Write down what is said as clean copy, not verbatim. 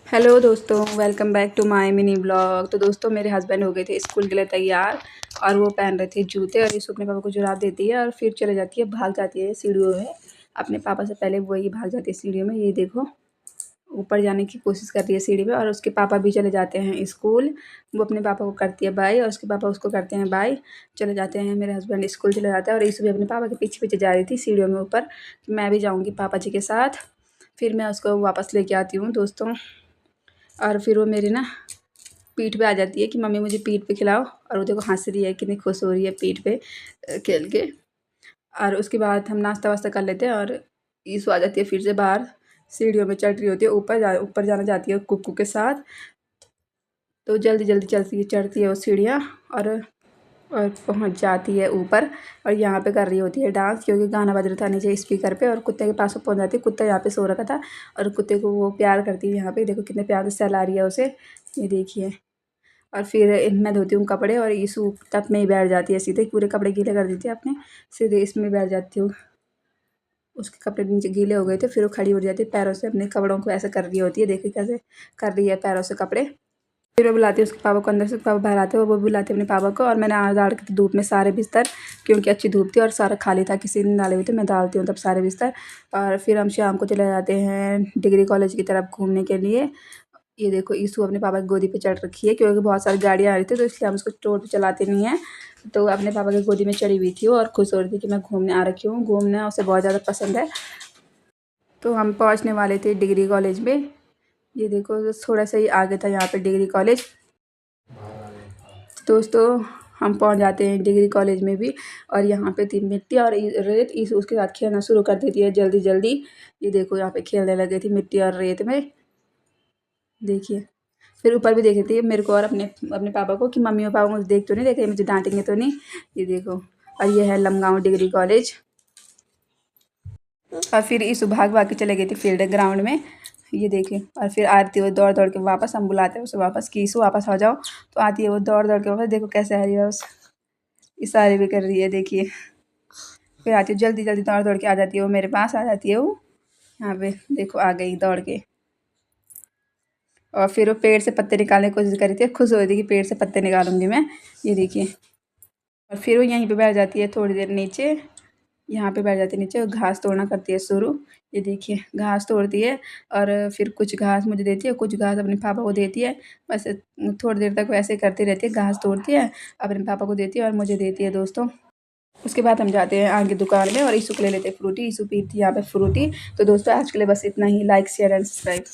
Hello दोस्तों, welcome back to my mini blog. तो दोस्तों मेरे हस्बैंड हो गए थे स्कूल के लिए तैयार और वो पहन रहे थे जूते और इसको अपने पापा को जुराब देती है और फिर चले जाती है, भाग जाती है सीढ़ियों में। अपने पापा से पहले वही भाग जाती है सीढ़ियों में। ये देखो ऊपर जाने की कोशिश कर रही है सीढ़ी में और उसके पापा भी चले जाते हैं स्कूल। वो अपने पापा को करती है बाय और उसके पापा उसको करते हैं बाय। चले जाते हैं, मेरे हस्बैंड स्कूल चले जाते हैं और इस भी अपने पापा के पीछे पीछे जा रही थी सीढ़ियों में ऊपर। मैं भी जाऊँगी पापा जी के साथ, फिर मैं उसको वापस लेके आती हूँ दोस्तों। और फिर वो मेरी ना पीठ पे आ जाती है कि मम्मी मुझे पीठ पे खिलाओ, और वो देखो हंस रही है, कितनी खुश हो रही है पीठ पे खेल के। और उसके बाद हम नाश्ता वास्ता कर लेते हैं और ईशु आ जाती है फिर से बाहर, सीढ़ियों में चढ़ रही होती है, ऊपर जाना चाहती है कुक्कू के साथ। तो जल्दी जल्दी चलती है, चढ़ती है वो सीढ़ियाँ और पहुंच जाती है ऊपर। और यहाँ पे कर रही होती है डांस, क्योंकि गाना बज रहा था नीचे स्पीकर पे और कुत्ते के पास वो पहुंच जाती है। कुत्ता यहाँ पे सो रखा था और कुत्ते को वो प्यार करती है। यहाँ पे देखो कितने प्यार से सहला रही है उसे, ये देखिए। और फिर मैं धोती हूँ कपड़े और ईशु टब में ही बैठ जाती है, सीधे पूरे कपड़े गीले कर देती है अपने, सीधे इसमें बैठ जाती हूँ। उसके कपड़े नीचे गीले हो गए थे, फिर वो खड़ी हो जाती है, पैरों से अपने कपड़ों को ऐसे कर रही होती है, देखिए कैसे कर रही है पैरों से कपड़े। फिर वो बुलाती है उसके पापा को अंदर से, पापा बाहर आते हैं, वो बुलाते हैं अपने पापा को। और मैंने आज डाल के धूप में सारे बिस्तर, क्योंकि अच्छी धूप थी और सारा खाली था, किसी ने डाले हुए थे, मैं डालती हूँ तब सारे बिस्तर। और फिर हम शाम को चले जाते हैं डिग्री कॉलेज की तरफ घूमने के लिए। ये देखो ईशु अपने पापा की गोदी पे चढ़ रखी है, क्योंकि बहुत सारी गाड़ियाँ आ रही थी तो इसलिए हम उसको रोड पे चलाते नहीं हैं। तो अपने पापा की गोदी में चढ़ी हुई थी वो और खुश हो रही थी कि मैं घूमने आ रखी हूँ। घूमना उसे बहुत ज़्यादा पसंद है। तो हम पहुँचने वाले थे डिग्री कॉलेज में। ये देखो थोड़ा सा ही आगे था यहाँ पे डिग्री कॉलेज। दोस्तों हम पहुंच जाते हैं डिग्री कॉलेज में भी, और यहाँ पे थी मिट्टी और रेत। इस उसके साथ खेलना शुरू कर देती है जल्दी जल्दी। ये देखो यहाँ पे खेलने लगे थी मिट्टी और रेत में, देखिए। फिर ऊपर भी देख रही थी मेरे को और अपने अपने पापा को कि मम्मी और पापा मुझे देख तो नहीं देखे, मुझे डांटेंगे तो नहीं। ये देखो, और ये है लमगांव डिग्री कॉलेज। और फिर इस भाग भाग के चले गई थी फील्ड ग्राउंड में, ये देखे। और फिर आती है वो दौड़ दौड़ के वापस, हम बुलाते हैं उसे वापस कि ईशु वापस आ जाओ, तो आती है वो दौड़ दौड़ के वापस। देखो कैसे आ रही है उस, इशारे भी कर रही है, देखिए। फिर आती है जल्दी जल्दी दौड़ दौड़ के आ जाती है वो मेरे पास, आ जाती है वो यहाँ पे, देखो आ गई दौड़ के। और फिर वो पेड़ से पत्ते निकालने की कोशिश करी थी, खुश हो रही थी कि पेड़ से पत्ते निकालूंगी मैं, ये देखिए। और फिर वो यहीं पे बैठ जाती है थोड़ी देर नीचे, यहाँ पे बैठ जाती है नीचे और घास तोड़ना करती है शुरू, ये देखिए घास तोड़ती है। और फिर कुछ घास मुझे देती है, कुछ घास अपने पापा को देती है। बस थोड़ी देर तक वैसे करती रहती है, घास तोड़ती है, अपने पापा को देती है और मुझे देती है दोस्तों। उसके बाद हम जाते हैं आगे दुकान में और ईशु को ले लेते हैं फ्रूटी। ईशु पीती है यहाँ पे फ्रूटी। तो दोस्तों आज के लिए बस इतना ही। Like share and subscribe.